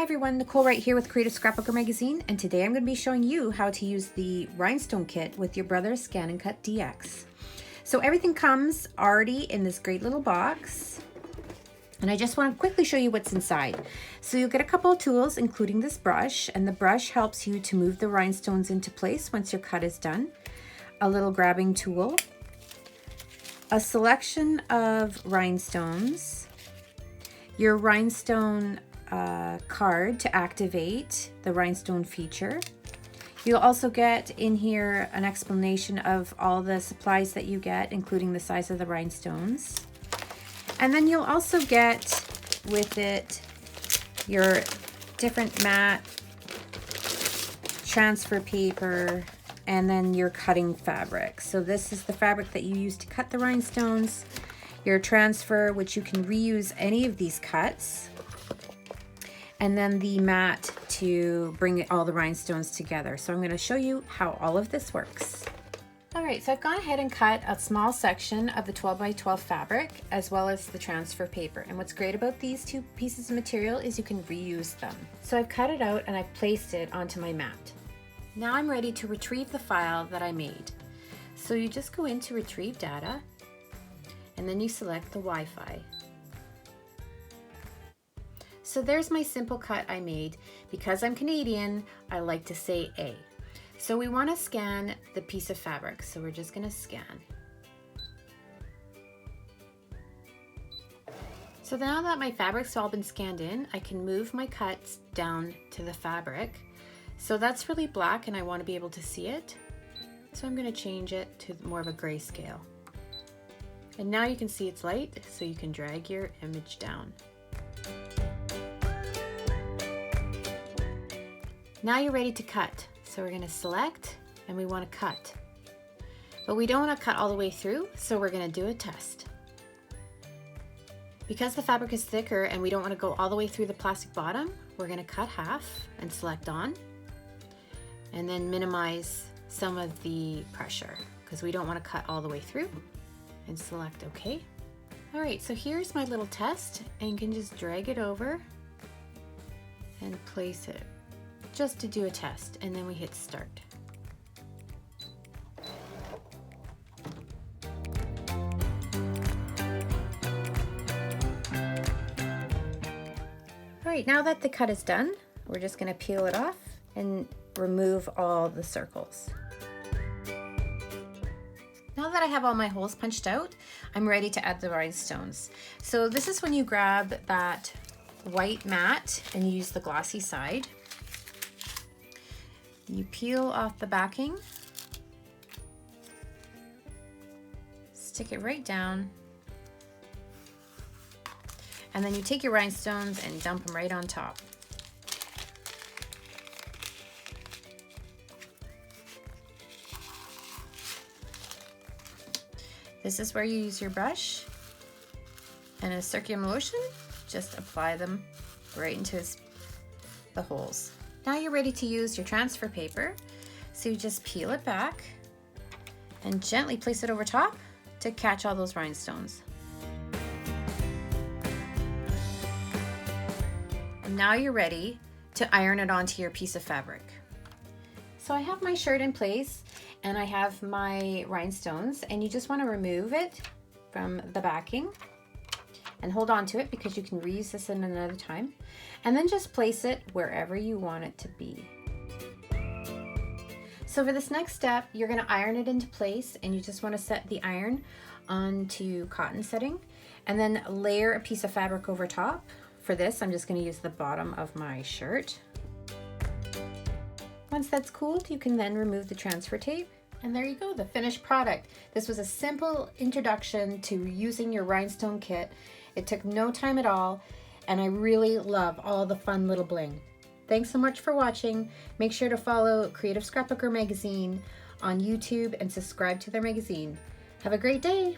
everyone, Nicole right here with Creative Scrapbooker Magazine, and today I'm going to be showing you how to use the rhinestone kit with your Brother Scan & Cut DX. So everything comes already in this great little box, and I just want to quickly show you what's inside. So you'll get a couple of tools, including this brush, and the brush helps you to move the rhinestones into place once your cut is done. A little grabbing tool, a selection of rhinestones, your rhinestone card to activate the rhinestone feature. You'll also get in here an explanation of all the supplies that you get, including the size of the rhinestones. And then you'll also get with it your different matte, transfer paper, and then your cutting fabric. So this is the fabric that you use to cut the rhinestones, your transfer, which you can reuse any of these cuts, and then the mat to bring all the rhinestones together. So I'm going to show you how all of this works. Alright, so I've gone ahead and cut a small section of the 12 by 12 fabric as well as the transfer paper. And what's great about these two pieces of material is you can reuse them. So I've cut it out and I've placed it onto my mat. Now I'm ready to retrieve the file that I made. So you just go into Retrieve Data and then you select the Wi-Fi. So there's my simple cut I made. Because I'm Canadian, I like to say A. So we want to scan the piece of fabric. So we're just going to scan. So now that my fabric's all been scanned in, I can move my cuts down to the fabric. So that's really black and I want to be able to see it. So I'm going to change it to more of a grayscale. And now you can see it's light, so you can drag your image down. Now you're ready to cut. So we're going to select and we want to cut. But we don't want to cut all the way through, so we're going to do a test. Because the fabric is thicker and we don't want to go all the way through the plastic bottom, we're going to cut half and select on. And then minimize some of the pressure because we don't want to cut all the way through, and select OK. Alright, so here's my little test, and you can just drag it over and place it just to do a test, and then we hit start. Alright, now that the cut is done, we're just going to peel it off and remove all the circles. Now that I have all my holes punched out, I'm ready to add the rhinestones. So this is when you grab that white mat and you use the glossy side. You peel off the backing, stick it right down, and then you take your rhinestones and dump them right on top. This is where you use your brush and a circular motion, just apply them right into the holes. Now you're ready to use your transfer paper, so you just peel it back and gently place it over top to catch all those rhinestones. And now you're ready to iron it onto your piece of fabric. So I have my shirt in place and I have my rhinestones, and you just want to remove it from the backing and hold on to it because you can reuse this in another time, and then just place it wherever you want it to be. So for this next step, you're going to iron it into place, and you just want to set the iron onto cotton setting and then layer a piece of fabric over top. For this, I'm just going to use the bottom of my shirt. Once that's cooled, you can then remove the transfer tape, and there you go, the finished product. This was a simple introduction to using your rhinestone kit. It took no time at all, and I really love all the fun little bling. Thanks so much for watching. Make sure to follow Creative Scrapbooker Magazine on YouTube and subscribe to their magazine. Have a great day.